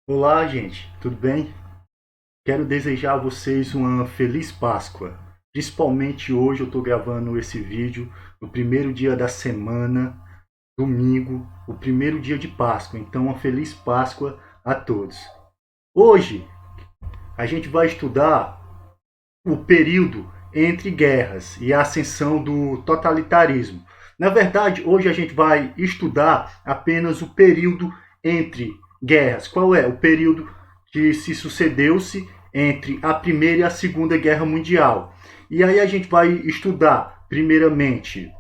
Olá, gente, tudo bem? Quero desejar a vocês uma feliz Páscoa. Principalmente hoje eu estou gravando esse vídeo no primeiro dia da semana, domingo, o primeiro dia de Páscoa. Então, uma feliz Páscoa a todos. Hoje a gente vai estudar o período entre guerras e a ascensão do totalitarismo. Na verdade, hoje a gente vai estudar apenas o período entre guerras. Qual é o período que se sucedeu-se entre a Primeira e a Segunda Guerra Mundial? E aí a gente vai estudar, primeiramente,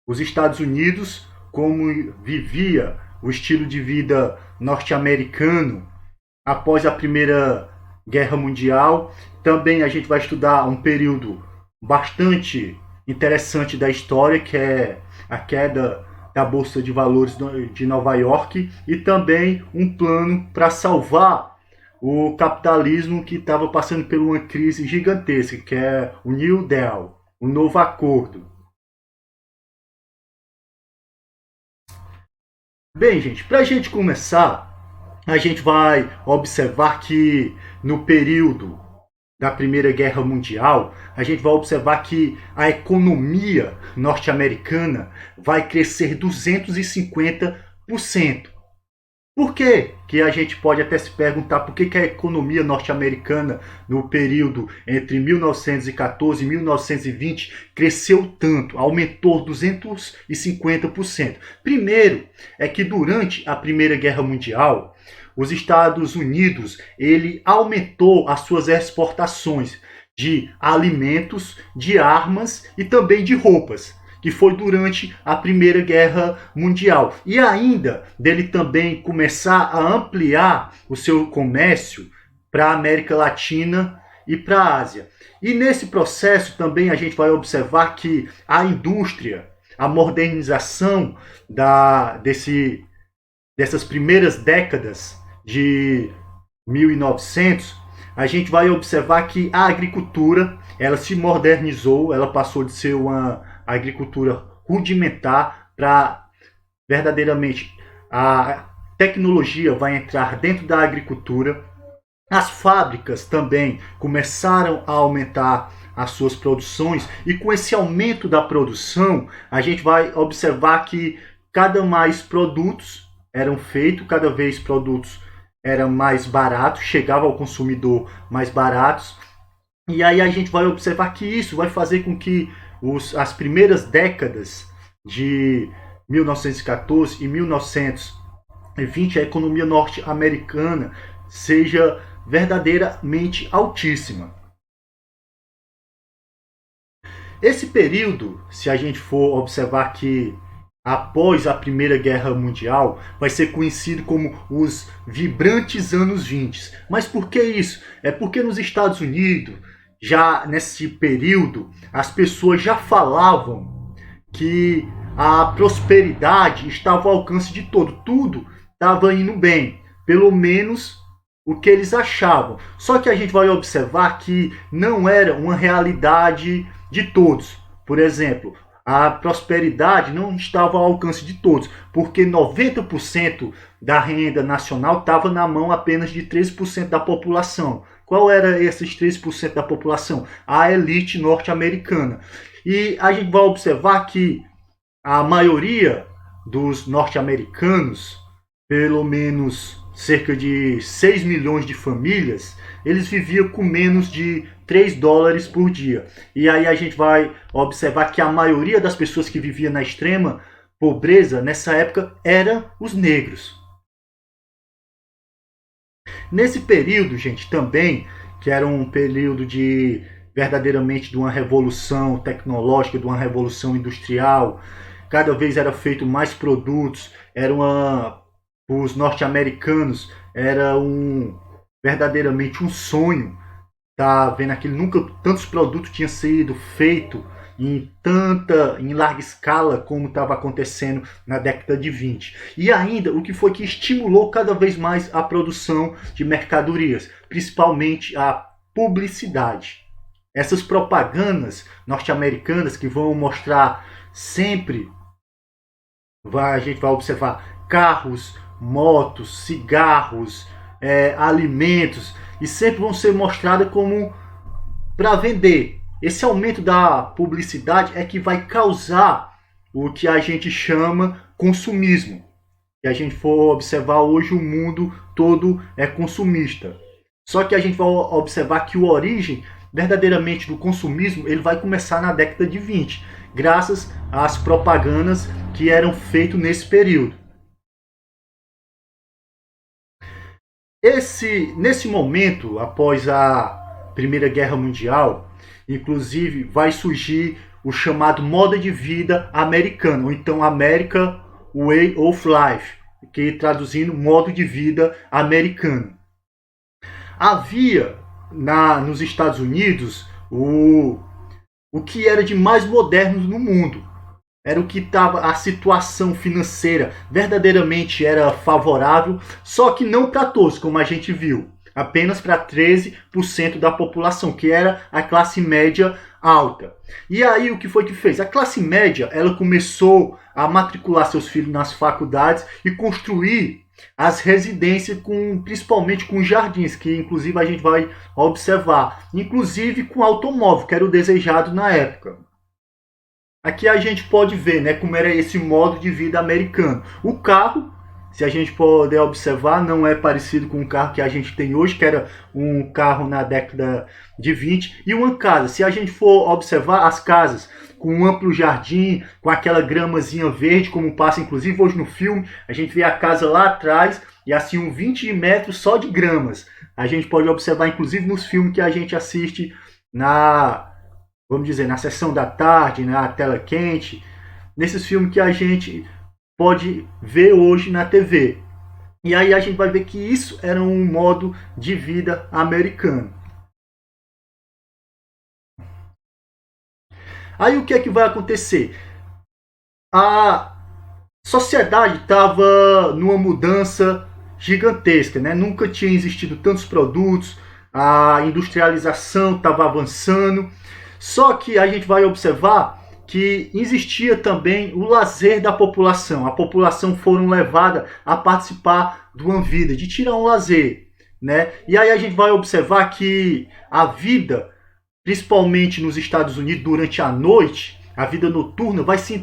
os Estados Unidos, como vivia o estilo de vida norte-americano após a Primeira Guerra Mundial. Também a gente vai estudar um período bastante interessante da história, que é a queda da Bolsa de Valores de Nova York, e também um plano para salvar o capitalismo que estava passando por uma crise gigantesca, que é o New Deal, o novo acordo. Bem, gente, para a gente começar, a gente vai observar que no período da Primeira Guerra Mundial, a gente vai observar que a economia norte-americana vai crescer 250%. Por que? Que a gente pode até se perguntar por que a economia norte-americana no período entre 1914 e 1920 cresceu tanto, aumentou 250%. Primeiro, é que durante a Primeira Guerra Mundial, os Estados Unidos ele aumentou as suas exportações de alimentos, de armas e também de roupas, que foi durante a Primeira Guerra Mundial. E ainda dele também começar a ampliar o seu comércio para a América Latina e para a Ásia. E nesse processo também a gente vai observar que a indústria, a modernização dessas primeiras décadas de 1900, a gente vai observar que a agricultura ela se modernizou, ela passou de ser uma agricultura rudimentar para verdadeiramente a tecnologia vai entrar dentro da agricultura. As fábricas também começaram a aumentar as suas produções, e com esse aumento da produção, a gente vai observar que cada mais produtos eram feitos, cada vez produtos eram mais baratos, chegavam ao consumidor mais baratos. E aí a gente vai observar que isso vai fazer com que as primeiras décadas de 1914 e 1920, a economia norte-americana seja verdadeiramente altíssima. Esse período, se a gente for observar que após a Primeira Guerra Mundial, vai ser conhecido como os vibrantes anos 20. Mas por que isso? É porque nos Estados Unidos, já nesse período, as pessoas já falavam que a prosperidade estava ao alcance de todo, tudo estava indo bem, pelo menos o que eles achavam. Só que a gente vai observar que não era uma realidade de todos. Por exemplo, a prosperidade não estava ao alcance de todos, porque 90% da renda nacional estava na mão apenas de 13% da população. Qual era esses 13% da população? A elite norte-americana. E a gente vai observar que a maioria dos norte-americanos, pelo menos cerca de 6 milhões de famílias, eles viviam com menos de 3 dólares por dia. E aí a gente vai observar que a maioria das pessoas que viviam na extrema pobreza nessa época eram os negros. Nesse período, gente, também, que era um período de verdadeiramente de uma revolução tecnológica, de uma revolução industrial, cada vez era feito mais produtos, os norte-americanos era verdadeiramente um sonho. Tá vendo aquele nunca tantos produtos tinham sido feito em larga escala como estava acontecendo na década de 20. E ainda o que foi que estimulou cada vez mais a produção de mercadorias, principalmente a publicidade. Essas propagandas norte-americanas que vão mostrar sempre, a gente vai observar carros, motos, cigarros, alimentos, e sempre vão ser mostradas como para vender. Esse aumento da publicidade é que vai causar o que a gente chama consumismo. Se a gente for observar hoje, o mundo todo é consumista. Só que a gente vai observar que a origem verdadeiramente do consumismo ele vai começar na década de 20, graças às propagandas que eram feitas nesse período. Nesse momento, após a Primeira Guerra Mundial, inclusive vai surgir o chamado modo de vida americano, ou então American Way of Life, que traduzindo modo de vida americano. Havia nos Estados Unidos o que era de mais moderno no mundo. Era o que estava, a situação financeira verdadeiramente era favorável, só que não para todos, como a gente viu. Apenas para 13% da população, que era a classe média alta. E aí o que foi que fez? A classe média ela começou a matricular seus filhos nas faculdades e construir as residências, principalmente com jardins, que inclusive a gente vai observar. Inclusive com automóvel, que era o desejado na época. Aqui a gente pode ver, né, como era esse modo de vida americano. O carro, se a gente puder observar, não é parecido com o carro que a gente tem hoje, que era um carro na década de 20. E uma casa, se a gente for observar as casas com um amplo jardim, com aquela gramazinha verde, como passa inclusive hoje no filme, a gente vê a casa lá atrás e assim uns 20 metros só de gramas. A gente pode observar inclusive nos filmes que a gente assiste vamos dizer, na sessão da tarde, na tela quente, nesses filmes que a gente pode ver hoje na TV. E aí a gente vai ver que isso era um modo de vida americano. Aí o que é que vai acontecer? A sociedade estava numa mudança gigantesca, né? Nunca tinha existido tantos produtos, a industrialização estava avançando. Só que a gente vai observar que existia também o lazer da população. A população foram levada a participar de uma vida, de tirar um lazer, né? E aí a gente vai observar que a vida, principalmente nos Estados Unidos, durante a noite, a vida noturna vai se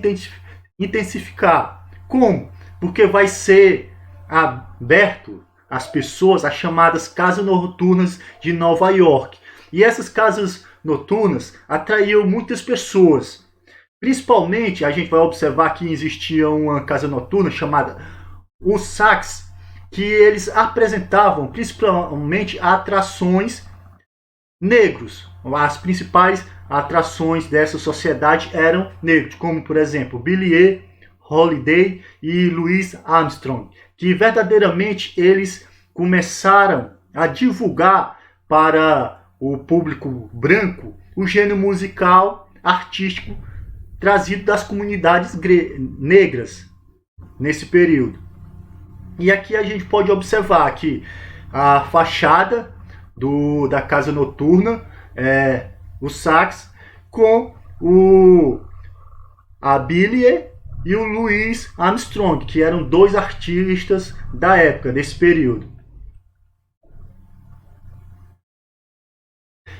intensificar. Como? Porque vai ser aberto às pessoas as chamadas casas noturnas de Nova York. E essas casas noturnas atraíam muitas pessoas. Principalmente, a gente vai observar que existia uma casa noturna chamada os Saks, que eles apresentavam principalmente atrações negros. As principais atrações dessa sociedade eram negros, como por exemplo Billie Holiday e Louis Armstrong, que verdadeiramente eles começaram a divulgar para o público branco o gênero musical artístico trazido das comunidades negras nesse período. E aqui a gente pode observar que a fachada da casa noturna o Saks com a Billie e o Louis Armstrong, que eram dois artistas da época, desse período.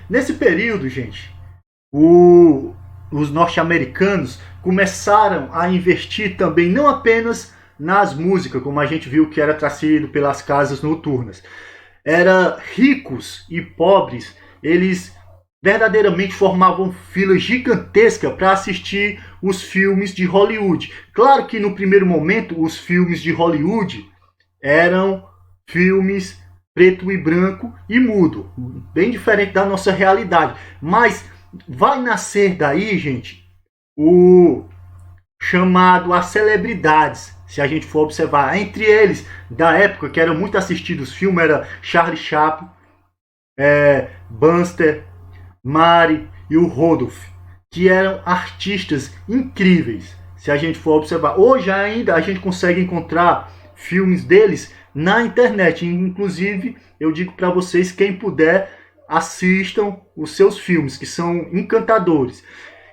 Nesse período, gente, os norte-americanos começaram a investir também não apenas nas músicas, como a gente viu que era trazido pelas casas noturnas. Era ricos e pobres, eles verdadeiramente formavam filas gigantescas para assistir os filmes de Hollywood. Claro que no primeiro momento os filmes de Hollywood eram filmes preto e branco e mudo, bem diferente da nossa realidade. Mas vai nascer daí, gente, o chamado as celebridades. Se a gente for observar, entre eles, da época, que eram muito assistidos filmes, era Charlie Chaplin, Buster, Mari e o Rodolph, que eram artistas incríveis. Se a gente for observar, hoje ainda a gente consegue encontrar filmes deles na internet. Inclusive, eu digo para vocês, quem puder, assistam os seus filmes, que são encantadores.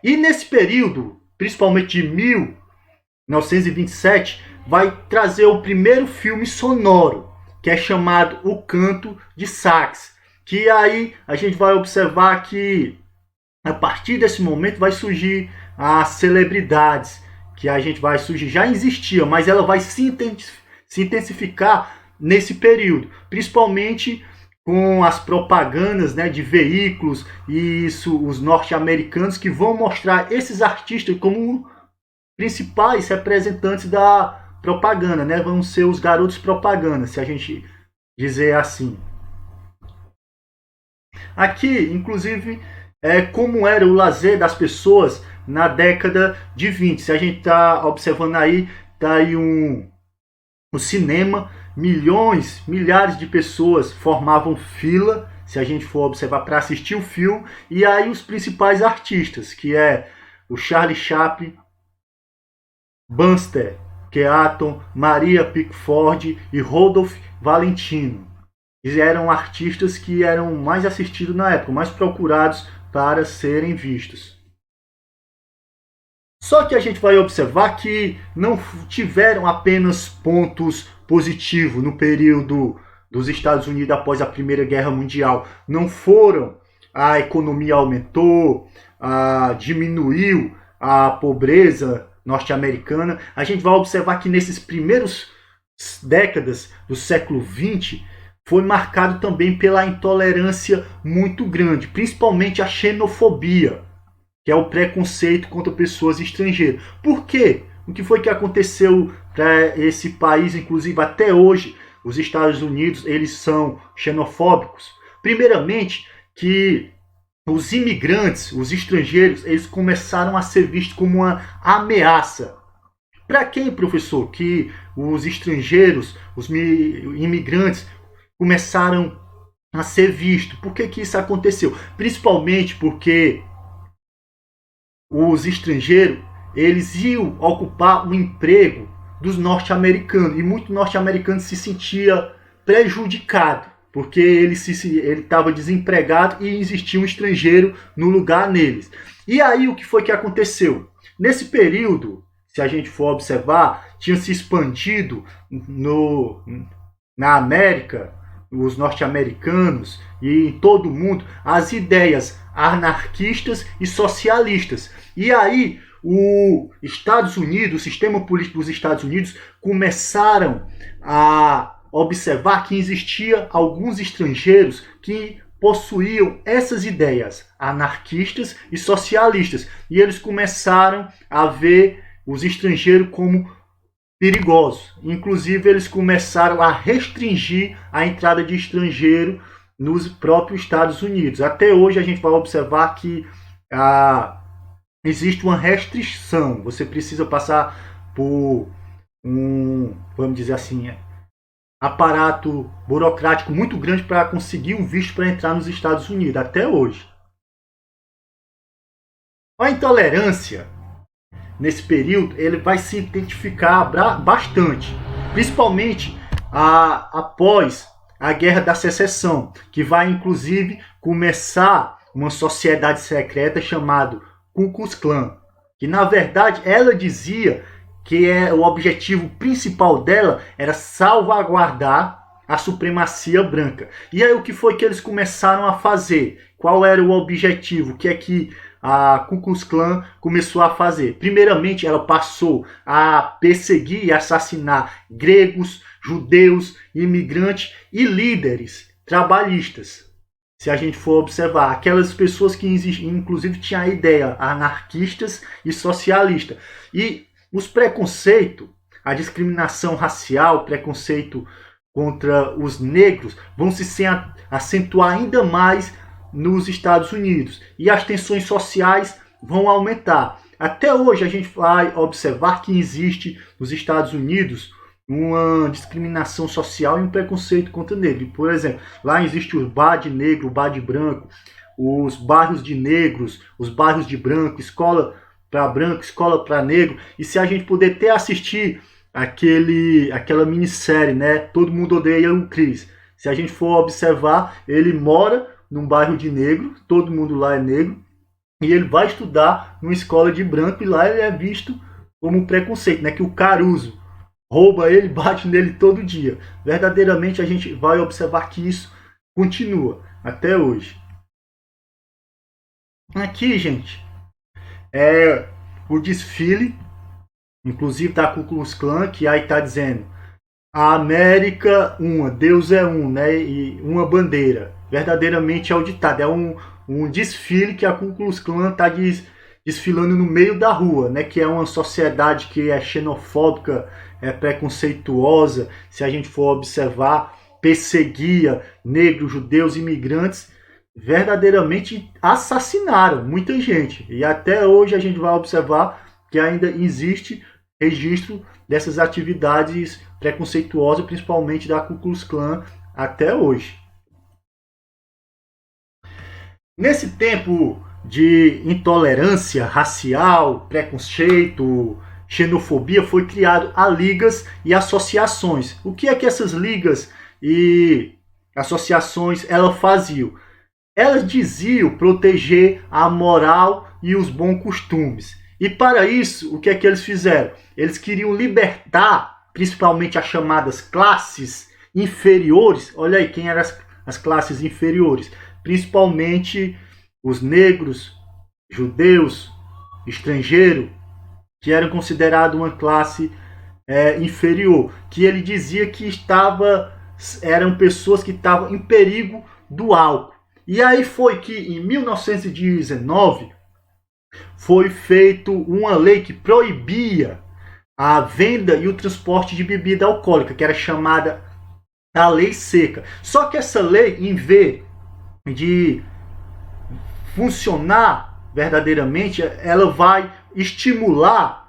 E nesse período, principalmente de 1927, vai trazer o primeiro filme sonoro, que é chamado o canto de sax, que aí a gente vai observar que a partir desse momento vai surgir as celebridades, que a gente vai surgir, já existia, mas ela vai se intensificar nesse período, principalmente com as propagandas, né, de veículos e isso, os norte-americanos que vão mostrar esses artistas como principais representantes da propaganda, né? Vão ser os garotos propaganda, se a gente dizer assim. Aqui, inclusive, como era o lazer das pessoas na década de 20. Se a gente está observando aí, tá aí o cinema, milhares de pessoas formavam fila, se a gente for observar, para assistir o filme, e aí os principais artistas, que é o Charlie Chaplin, Buster Keaton, Maria Pickford e Rodolphe Valentino. Eles eram artistas que eram mais assistidos na época, mais procurados para serem vistos. Só que a gente vai observar que não tiveram apenas pontos positivos no período dos Estados Unidos após a Primeira Guerra Mundial. Não foram a economia aumentou, diminuiu a pobreza norte-americana. A gente vai observar que nesses primeiros décadas do século XX foi marcado também pela intolerância muito grande, principalmente a xenofobia, que é o preconceito contra pessoas estrangeiras. Por quê? O que foi que aconteceu para esse país, inclusive até hoje, os Estados Unidos, eles são xenofóbicos? Primeiramente, que os imigrantes, os estrangeiros, eles começaram a ser vistos como uma ameaça. Para quem, professor? Que os estrangeiros, os imigrantes começaram a ser vistos. Por que isso aconteceu? Principalmente porque os estrangeiros, eles iam ocupar o emprego dos norte-americanos, e muito norte-americano se sentia prejudicado, porque ele estava desempregado e existia um estrangeiro no lugar neles. E aí o que foi que aconteceu? Nesse período, se a gente for observar, tinha se expandido na América, os norte-americanos e em todo o mundo, as ideias anarquistas e socialistas. E aí os Estados Unidos, o sistema político dos Estados Unidos começaram a observar que existia alguns estrangeiros que possuíam essas ideias anarquistas e socialistas. E eles começaram a ver os estrangeiros como perigosos. Inclusive, eles começaram a restringir a entrada de estrangeiro nos próprios Estados Unidos. Até hoje a gente vai observar que existe uma restrição. Você precisa passar por vamos dizer assim, aparato burocrático muito grande para conseguir um visto para entrar nos Estados Unidos, até hoje. A intolerância, nesse período, ele vai se identificar bastante, principalmente após a Guerra da Secessão, que vai inclusive começar uma sociedade secreta chamada Ku Klux Klan, que na verdade ela dizia que o objetivo principal dela era salvaguardar a supremacia branca. E aí o que foi que eles começaram a fazer? Qual era o objetivo? O que é que a Ku Klux Klan começou a fazer? Primeiramente, ela passou a perseguir e assassinar gregos, judeus, imigrantes e líderes trabalhistas. Se a gente for observar, aquelas pessoas que inclusive tinham a ideia anarquistas e socialistas. E os preconceitos, a discriminação racial, preconceito contra os negros vão se acentuar ainda mais nos Estados Unidos. E as tensões sociais vão aumentar. Até hoje a gente vai observar que existe nos Estados Unidos uma discriminação social e um preconceito contra negro. Por exemplo, lá existe o bar de negro, o bar de branco, os bairros de negros, os bairros de branco, escola para branco, escola para negro. E se a gente puder até assistir aquela minissérie, né? Todo Mundo Odeia o Chris. Se a gente for observar, ele mora num bairro de negro, todo mundo lá é negro, e ele vai estudar numa escola de branco, e lá ele é visto como preconceito, né? Que o Caruso, rouba ele, bate nele todo dia. Verdadeiramente a gente vai observar que isso continua até hoje. Aqui, gente, é o desfile, inclusive da Ku Klux Klan, que aí está dizendo a América uma, Deus é um, né? E uma bandeira. Verdadeiramente é o ditado, é um desfile que a Ku Klux Klan está desfilando no meio da rua, né? Que é uma sociedade que é xenofóbica, é preconceituosa, se a gente for observar, perseguia negros, judeus, imigrantes, verdadeiramente assassinaram muita gente. E até hoje a gente vai observar que ainda existe registro dessas atividades preconceituosas, principalmente da Ku Klux Klan, até hoje. Nesse tempo de intolerância racial, preconceito, xenofobia, foi criado a ligas e associações. O que é que essas ligas e associações elas faziam? Elas diziam proteger a moral e os bons costumes. E para isso, o que é que eles fizeram? Eles queriam libertar, principalmente as chamadas classes inferiores. Olha aí, quem eram as classes inferiores? Principalmente os negros, judeus, estrangeiros, que eram considerados uma classe inferior. Que ele dizia que eram pessoas que estavam em perigo do álcool. E aí foi que em 1919 foi feito uma lei que proibia a venda e o transporte de bebida alcoólica, que era chamada a Lei Seca. Só que essa lei, em vez de funcionar verdadeiramente, ela vai estimular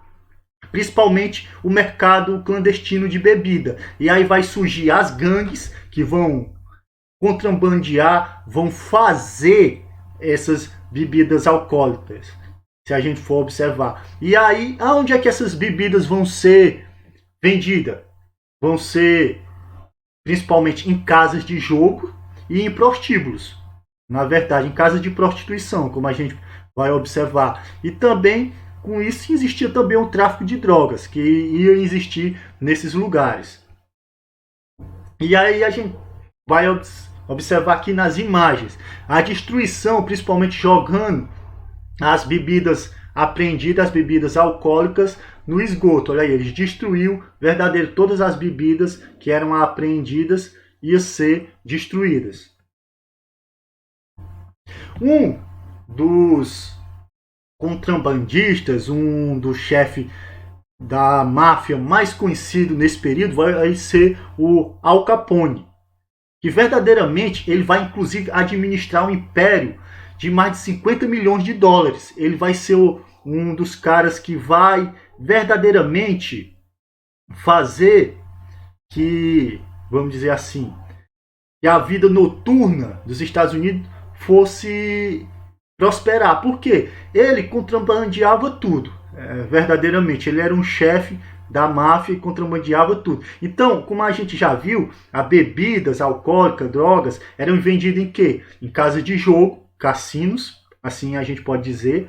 principalmente o mercado clandestino de bebida. E aí vai surgir as gangues que vão contrabandear, vão fazer essas bebidas alcoólicas, se a gente for observar. E aí, aonde é que essas bebidas vão ser vendidas? Vão ser principalmente em casas de jogo e em prostíbulos. Na verdade, em casas de prostituição, como a gente vai observar. E também, com isso, existia também um tráfico de drogas, que ia existir nesses lugares. E aí a gente vai observar aqui nas imagens a destruição, principalmente jogando as bebidas apreendidas, as bebidas alcoólicas, no esgoto. Olha aí, eles destruíram verdadeiro todas as bebidas que eram apreendidas iam ser destruídas. Um dos contrabandistas, um dos chefes da máfia mais conhecido nesse período vai ser o Al Capone, que verdadeiramente ele vai inclusive administrar um império de mais de 50 milhões de dólares. Ele vai ser um dos caras que vai verdadeiramente fazer que, vamos dizer assim, que a vida noturna dos Estados Unidos fosse prosperar. Por quê? Ele contrabandeava tudo. Verdadeiramente, ele era um chefe da máfia e contrabandeava tudo. Então, como a gente já viu, as bebidas alcoólicas, drogas, eram vendidas em quê? Em casas de jogo, cassinos, assim a gente pode dizer.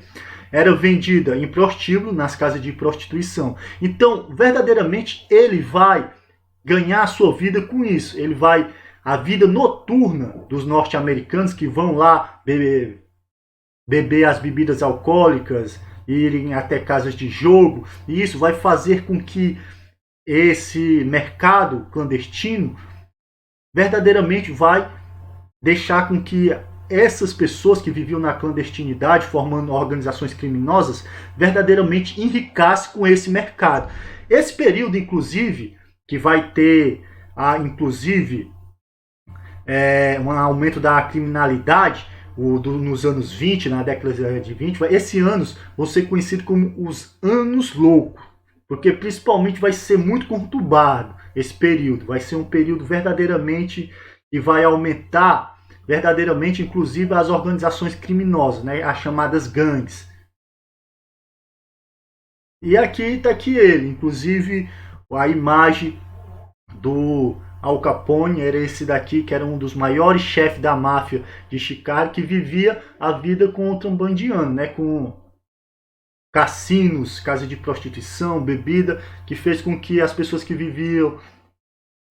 Era vendida em prostíbulo, nas casas de prostituição. Então, verdadeiramente, ele vai ganhar a sua vida com isso. Ele vai... A vida noturna dos norte-americanos que vão lá beber as bebidas alcoólicas, irem até casas de jogo, e isso vai fazer com que esse mercado clandestino verdadeiramente vai deixar com que essas pessoas que viviam na clandestinidade, formando organizações criminosas, verdadeiramente enriquecem com esse mercado. Esse período, inclusive, que vai ter, um aumento da criminalidade, nos anos 20, na década de 20, esses anos vão ser conhecidos como os anos loucos, porque principalmente vai ser muito conturbado esse período, vai ser um período verdadeiramente que vai aumentar verdadeiramente, inclusive, as organizações criminosas, né, as chamadas gangues. E aqui está aqui ele, inclusive a imagem do Al Capone era esse daqui, que era um dos maiores chefes da máfia de Chicago, que vivia a vida contrabandeando, né, com cassinos, casa de prostituição, bebida, que fez com que as pessoas que viviam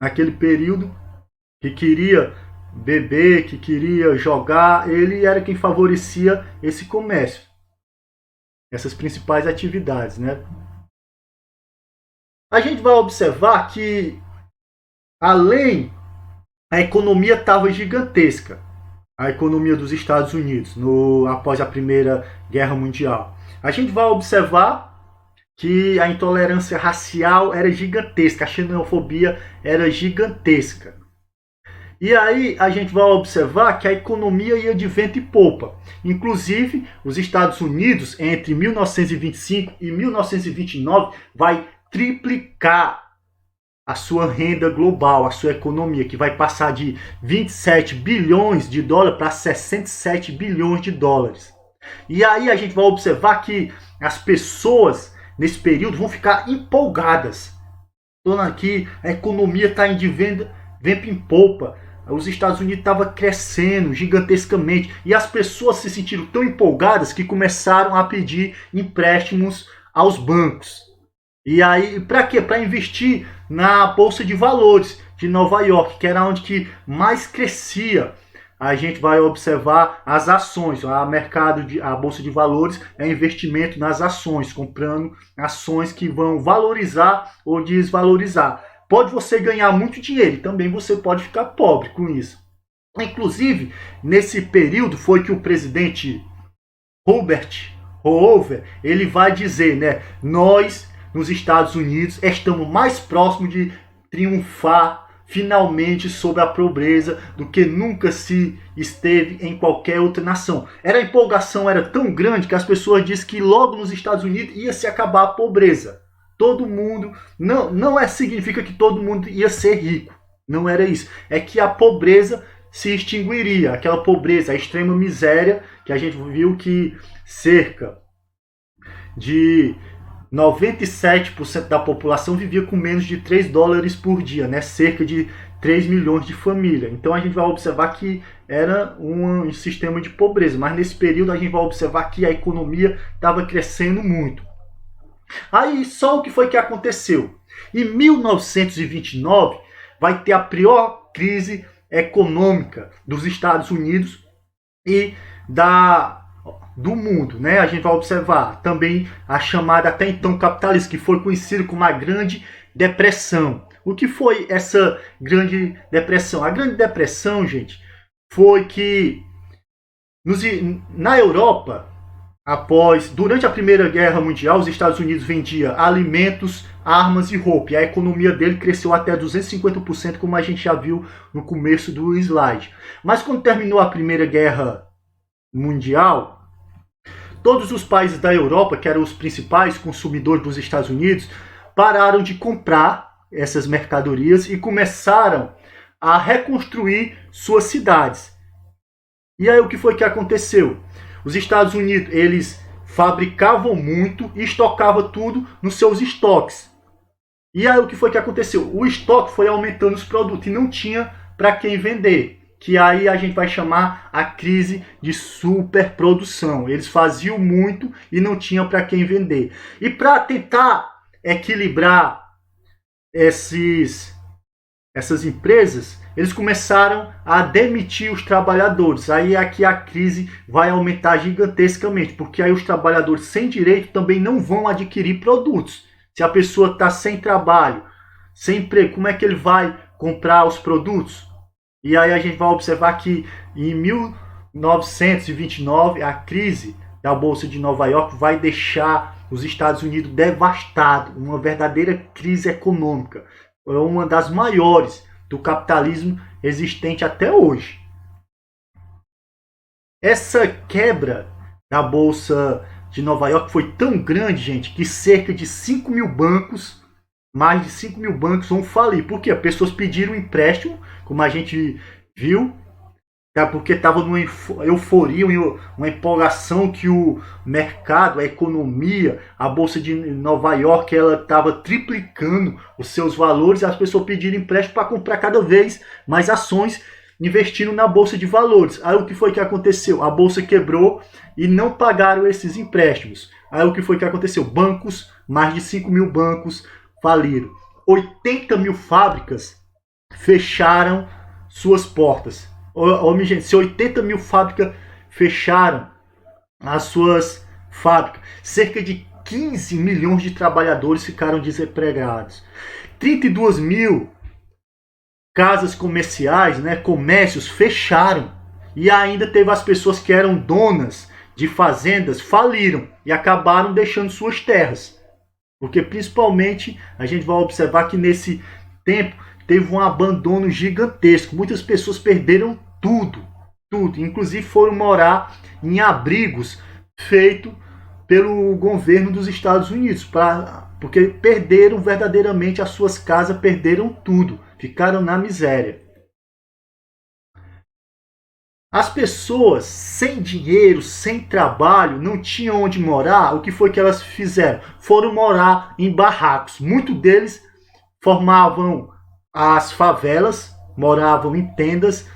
naquele período, que queria beber, que queria jogar, ele era quem favorecia esse comércio, essas principais atividades, né? A gente vai observar que, além, a economia estava gigantesca, a economia dos Estados Unidos, após a Primeira Guerra Mundial. A gente vai observar que a intolerância racial era gigantesca, a xenofobia era gigantesca. E aí a gente vai observar que a economia ia de vento e popa. Inclusive, os Estados Unidos, entre 1925 e 1929, vai triplicar a sua renda global, a sua economia, que vai passar de 27 bilhões de dólares para 67 bilhões de dólares. E aí a gente vai observar que as pessoas nesse período vão ficar empolgadas. Então aqui a economia está em vento em popa. Os Estados Unidos estavam crescendo gigantescamente e as pessoas se sentiram tão empolgadas que começaram a pedir empréstimos aos bancos. E aí, para quê? Para investir na Bolsa de Valores de Nova York, que era onde que mais crescia. A gente vai observar as ações. A Bolsa de Valores é investimento nas ações, comprando ações que vão valorizar ou desvalorizar. Pode você ganhar muito dinheiro e também você pode ficar pobre com isso. Inclusive, nesse período foi que o presidente Herbert Hoover, ele vai dizer, né, nós nos Estados Unidos estamos mais próximos de triunfar finalmente sobre a pobreza do que nunca se esteve em qualquer outra nação. A empolgação era tão grande que as pessoas dizem que logo nos Estados Unidos ia se acabar a pobreza. Todo mundo, não significa que todo mundo ia ser rico, não era isso. É que a pobreza se extinguiria, aquela pobreza, a extrema miséria, que a gente viu que cerca de 97% da população vivia com menos de 3 dólares por dia, né? Cerca de 3 milhões de famílias. Então a gente vai observar que era um sistema de pobreza, mas nesse período a gente vai observar que a economia estava crescendo muito. Aí só o que foi que aconteceu? Em 1929 vai ter a pior crise econômica dos Estados Unidos e do mundo, né? A gente vai observar também a chamada até então capitalista, que foi conhecida como a Grande Depressão. O que foi essa Grande Depressão? A Grande Depressão, gente, foi que na Europa, durante a Primeira Guerra Mundial, os Estados Unidos vendiam alimentos, armas e roupa. E a economia dele cresceu até 250%, como a gente já viu no começo do slide. Mas quando terminou a Primeira Guerra Mundial, todos os países da Europa, que eram os principais consumidores dos Estados Unidos, pararam de comprar essas mercadorias e começaram a reconstruir suas cidades. E aí o que foi que aconteceu? Os Estados Unidos, eles fabricavam muito e estocavam tudo nos seus estoques. E aí o que foi que aconteceu? O estoque foi aumentando os produtos e não tinha para quem vender. Que aí a gente vai chamar a crise de superprodução. Eles faziam muito e não tinham para quem vender. E para tentar equilibrar essas empresas, eles começaram a demitir os trabalhadores. Aí aqui a crise vai aumentar gigantescamente, porque aí os trabalhadores sem direito também não vão adquirir produtos. Se a pessoa está sem trabalho, sem emprego, como é que ele vai comprar os produtos? E aí a gente vai observar que em 1929 a crise da Bolsa de Nova York vai deixar os Estados Unidos devastados, uma verdadeira crise econômica, uma das maiores do capitalismo existente até hoje. Essa quebra da Bolsa de Nova York foi tão grande, gente, que cerca de 5 mil bancos, mais de 5 mil bancos vão falir. Por quê? As pessoas pediram empréstimo, como a gente viu, porque estava numa euforia, uma empolgação que o mercado, a economia, a Bolsa de Nova York, ela estava triplicando os seus valores e as pessoas pediram empréstimo para comprar cada vez mais ações investindo na Bolsa de Valores. Aí o que foi que aconteceu? A Bolsa quebrou e não pagaram esses empréstimos. Aí o que foi que aconteceu? Bancos, mais de 5 mil bancos faliram. 80 mil fábricas fecharam suas portas. Minha gente, se 80 mil fábricas fecharam as suas fábricas, cerca de 15 milhões de trabalhadores ficaram desempregados. 32 mil casas comerciais, né, comércios fecharam. E ainda teve as pessoas que eram donas de fazendas, faliram e acabaram deixando suas terras. Porque principalmente a gente vai observar que nesse tempo teve um abandono gigantesco. Muitas pessoas perderam tudo, tudo. Inclusive foram morar em abrigos feitos pelo governo dos Estados Unidos, porque perderam verdadeiramente as suas casas, perderam tudo, ficaram na miséria. As pessoas sem dinheiro, sem trabalho, não tinham onde morar. O que foi que elas fizeram? Foram morar em barracos. Muitos deles formavam as favelas, moravam em tendas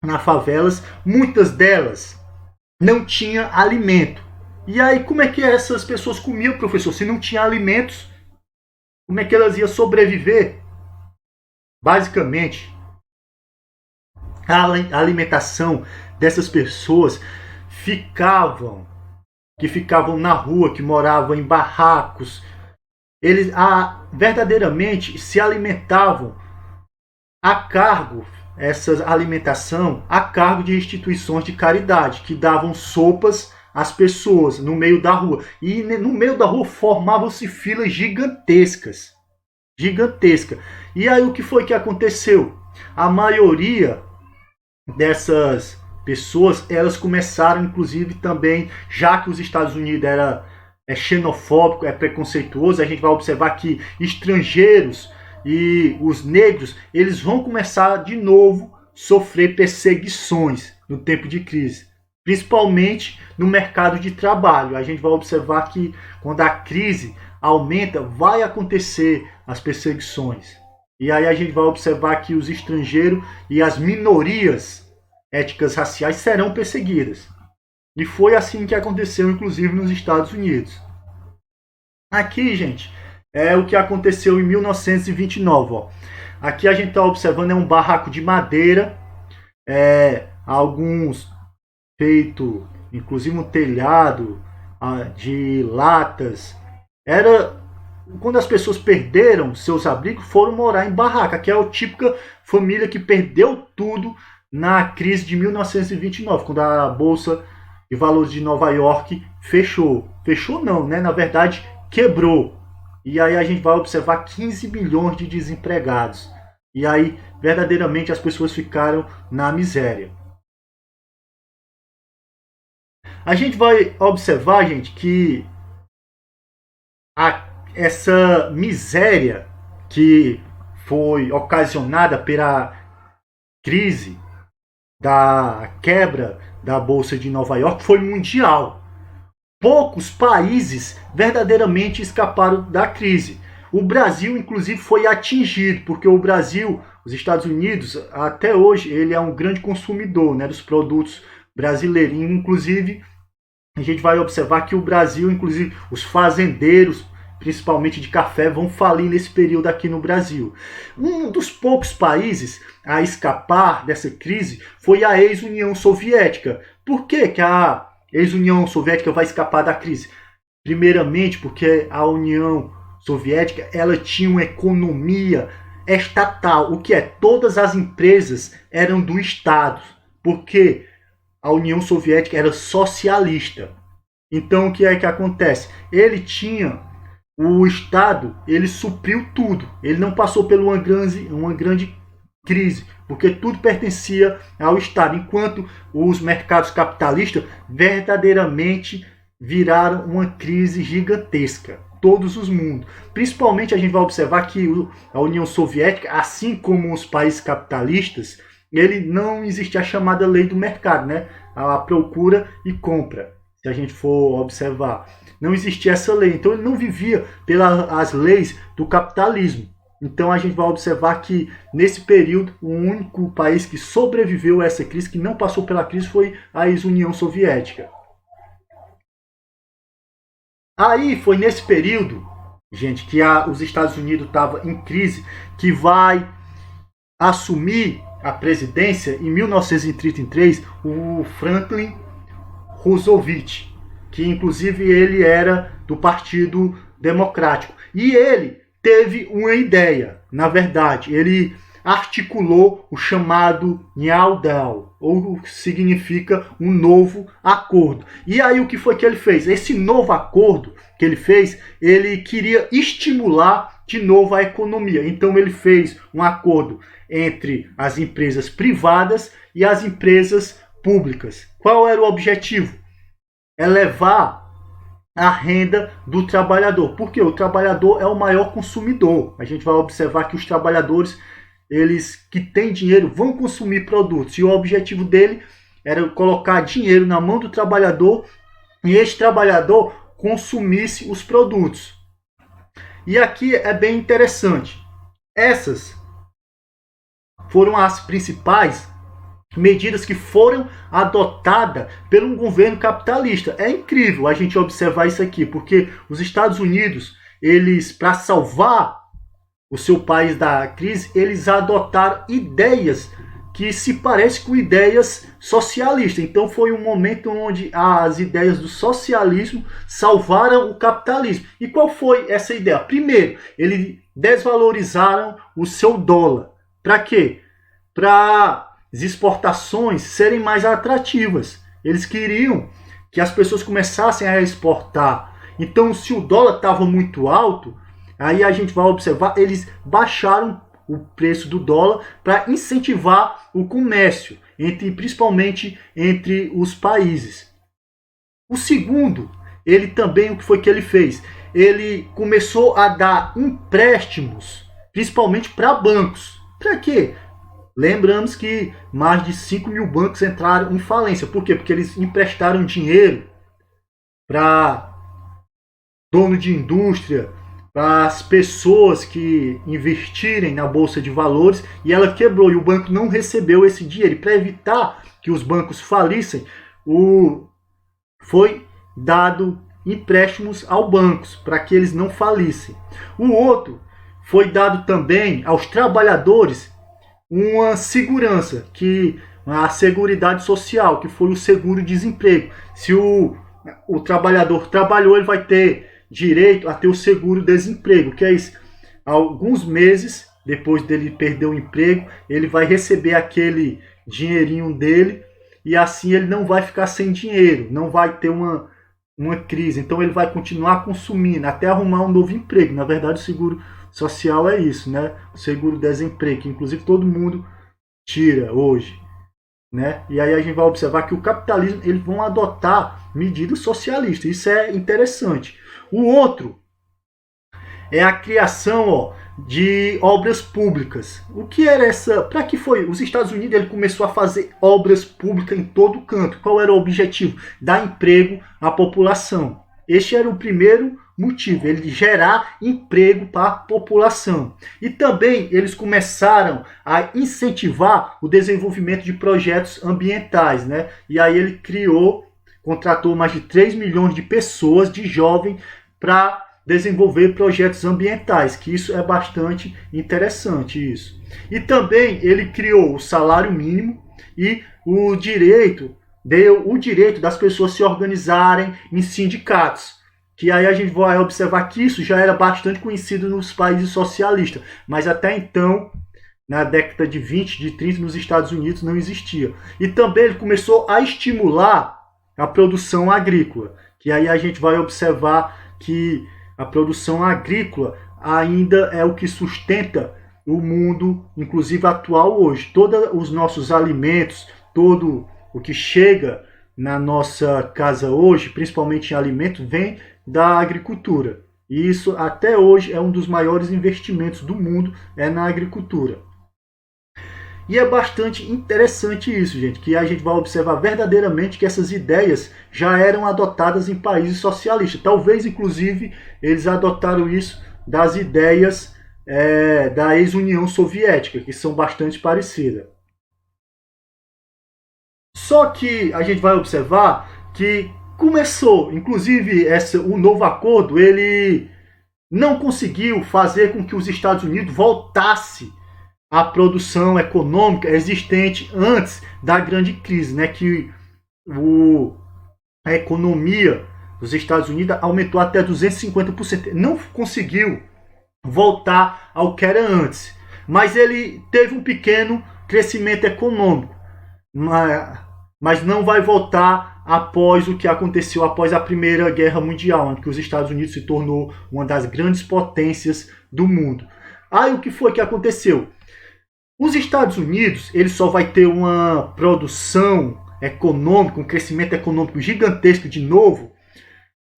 nas favelas. Muitas delas não tinham alimento. E aí, como é que essas pessoas comiam, professor? Se não tinha alimentos, como é que elas iam sobreviver? Basicamente, a alimentação dessas pessoas que ficavam na rua, que moravam em barracos, eles verdadeiramente se alimentavam a cargo, essa alimentação a cargo de instituições de caridade, que davam sopas às pessoas no meio da rua. E no meio da rua formavam-se filas gigantescas. Gigantesca. E aí o que foi que aconteceu? A maioria dessas pessoas, elas começaram, inclusive, também, já que os Estados Unidos é xenofóbico, é preconceituoso, a gente vai observar que estrangeiros e os negros, eles vão começar de novo a sofrer perseguições no tempo de crise, principalmente no mercado de trabalho. A gente vai observar que quando a crise aumenta, vai acontecer as perseguições. E aí a gente vai observar que os estrangeiros e as minorias étnicas raciais serão perseguidas. E foi assim que aconteceu, inclusive, nos Estados Unidos. Aqui, gente, é o que aconteceu em 1929. Ó. Aqui a gente está observando um barraco de madeira, alguns feito, inclusive um telhado de latas. Era quando as pessoas perderam seus abrigos, foram morar em barraca, que é a típica família que perdeu tudo na crise de 1929, quando a Bolsa de Valores de Nova York fechou. Fechou não, né? Na verdade, quebrou. E aí a gente vai observar 15 milhões de desempregados. E aí, verdadeiramente, as pessoas ficaram na miséria. A gente vai observar, gente, que essa miséria que foi ocasionada pela crise da quebra da Bolsa de Nova York foi mundial. Poucos países verdadeiramente escaparam da crise. O Brasil, inclusive, foi atingido, porque o Brasil, os Estados Unidos, até hoje, ele é um grande consumidor, né, dos produtos brasileiros. Inclusive, a gente vai observar que o Brasil, inclusive, os fazendeiros, principalmente de café, vão falir nesse período aqui no Brasil. Um dos poucos países a escapar dessa crise foi a ex-União Soviética. Por que a ex-União Soviética vai escapar da crise? Primeiramente porque a União Soviética ela tinha uma economia estatal, o que é, todas as empresas eram do Estado, porque a União Soviética era socialista. Então o que é que acontece? O Estado, ele supriu tudo. Ele não passou por uma grande crise, porque tudo pertencia ao Estado, enquanto os mercados capitalistas verdadeiramente viraram uma crise gigantesca. Todos os mundos. Principalmente a gente vai observar que a União Soviética, assim como os países capitalistas, ele não existe a chamada lei do mercado, né? A procura e compra. Se a gente for observar, não existia essa lei. Então ele não vivia pelas leis do capitalismo. Então a gente vai observar que nesse período o único país que sobreviveu a essa crise, que não passou pela crise, foi a ex-União Soviética. Aí foi nesse período, gente, que os Estados Unidos estavam em crise, que vai assumir a presidência em 1933 o Franklin Roosevelt, que inclusive ele era do Partido Democrático. E ele teve uma ideia, na verdade, ele articulou o chamado New Deal, ou significa um novo acordo. E aí o que foi que ele fez? Esse novo acordo que ele fez, ele queria estimular de novo a economia. Então ele fez um acordo entre as empresas privadas e as empresas públicas. Qual era o objetivo? Elevar a renda do trabalhador, porque o trabalhador é o maior consumidor. A gente vai observar que os trabalhadores, eles que têm dinheiro, vão consumir produtos, e o objetivo dele era colocar dinheiro na mão do trabalhador e esse trabalhador consumisse os produtos. E aqui é bem interessante. Essas foram as principais medidas que foram adotadas pelo governo capitalista. É incrível a gente observar isso aqui, porque os Estados Unidos, eles, para salvar o seu país da crise, eles adotaram ideias que se parecem com ideias socialistas. Então foi um momento onde as ideias do socialismo salvaram o capitalismo. E qual foi essa ideia? Primeiro, eles desvalorizaram o seu dólar. Para quê? Para as exportações serem mais atrativas. Eles queriam que as pessoas começassem a exportar. Então, se o dólar estava muito alto, aí a gente vai observar, eles baixaram o preço do dólar para incentivar o comércio, principalmente entre os países. O segundo, ele também, o que foi que ele fez? Ele começou a dar empréstimos, principalmente para bancos. Para quê? Lembramos que mais de 5 mil bancos entraram em falência. Por quê? Porque eles emprestaram dinheiro para dono de indústria, para as pessoas que investirem na Bolsa de Valores, e ela quebrou e o banco não recebeu esse dinheiro. E para evitar que os bancos falissem, foi dado empréstimos aos bancos para que eles não falissem. O outro foi dado também aos trabalhadores uma segurança, que a Seguridade Social, que foi o seguro-desemprego. Se o trabalhador trabalhou, ele vai ter direito a ter o seguro-desemprego, que é isso. Alguns meses depois dele perder o emprego, ele vai receber aquele dinheirinho dele e assim ele não vai ficar sem dinheiro, não vai ter uma crise. Então ele vai continuar consumindo até arrumar um novo emprego. Na verdade, o seguro social é isso, né? O seguro-desemprego, que inclusive todo mundo tira hoje, né? E aí a gente vai observar que o capitalismo, eles vão adotar medidas socialistas. Isso é interessante. O outro é a criação, de obras públicas. O que era essa? Para que foi? Os Estados Unidos, ele começou a fazer obras públicas em todo canto. Qual era o objetivo? Dar emprego à população. Este era o primeiro motivo, ele gerar emprego para a população. E também eles começaram a incentivar o desenvolvimento de projetos ambientais, né? E aí ele contratou mais de 3 milhões de pessoas, de jovens, para desenvolver projetos ambientais, que isso é bastante interessante isso. E também ele criou o salário mínimo e deu o direito das pessoas se organizarem em sindicatos. Que aí a gente vai observar que isso já era bastante conhecido nos países socialistas, mas até então, na década de 20, de 30, nos Estados Unidos não existia. E também ele começou a estimular a produção agrícola, que aí a gente vai observar que a produção agrícola ainda é o que sustenta o mundo, inclusive atual hoje. Todos os nossos alimentos, todo o que chega na nossa casa hoje, principalmente em alimentos, vem da agricultura. E isso até hoje é um dos maiores investimentos do mundo, é na agricultura. E é bastante interessante isso, gente, que a gente vai observar verdadeiramente que essas ideias já eram adotadas em países socialistas. Talvez, inclusive, eles adotaram isso das ideias da ex-União Soviética, que são bastante parecidas. Só que a gente vai observar que começou, inclusive o novo acordo, ele não conseguiu fazer com que os Estados Unidos voltasse à produção econômica existente antes da grande crise, né? Que a economia dos Estados Unidos aumentou até 250%. Não conseguiu voltar ao que era antes, mas ele teve um pequeno crescimento econômico, mas não vai voltar após o que aconteceu após a Primeira Guerra Mundial, em que os Estados Unidos se tornou uma das grandes potências do mundo. Aí o que foi que aconteceu? Os Estados Unidos, ele só vai ter uma produção econômica, um crescimento econômico gigantesco de novo,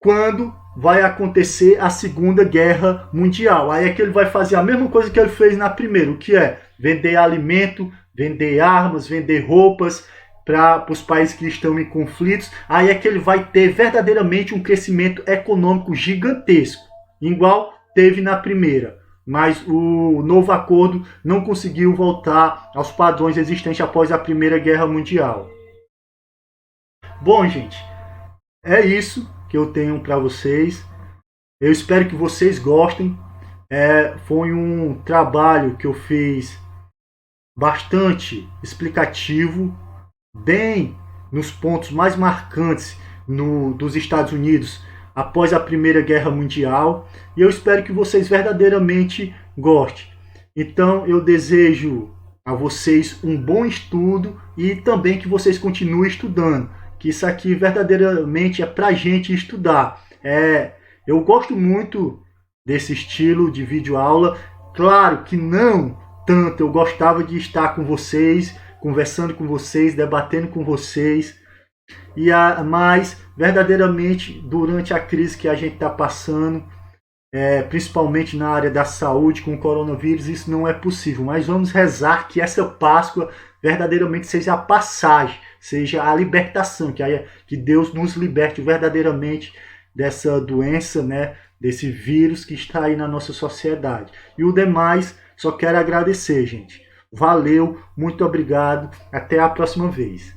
quando vai acontecer a Segunda Guerra Mundial. Aí é que ele vai fazer a mesma coisa que ele fez na primeira, o que é vender alimento, vender armas, vender roupas para os países que estão em conflitos. Aí é que ele vai ter verdadeiramente um crescimento econômico gigantesco, igual teve na primeira. Mas o novo acordo não conseguiu voltar aos padrões existentes após a Primeira Guerra Mundial. Bom, gente, é isso que eu tenho para vocês. Eu espero que vocês gostem. Foi um trabalho que eu fiz bastante explicativo, bem nos pontos mais marcantes dos Estados Unidos após a Primeira Guerra Mundial, e eu espero que vocês verdadeiramente gostem. Então eu desejo a vocês um bom estudo e também que vocês continuem estudando, que isso aqui verdadeiramente é para a gente estudar. Eu gosto muito desse estilo de videoaula. Claro que não tanto, eu gostava de estar com vocês, conversando com vocês, debatendo com vocês, mas verdadeiramente durante a crise que a gente está passando, principalmente na área da saúde com o coronavírus, isso não é possível. Mas vamos rezar que essa Páscoa verdadeiramente seja a passagem, seja a libertação, que Deus nos liberte verdadeiramente dessa doença, né, desse vírus que está aí na nossa sociedade. E o demais, só quero agradecer, gente. Valeu, muito obrigado, até a próxima vez.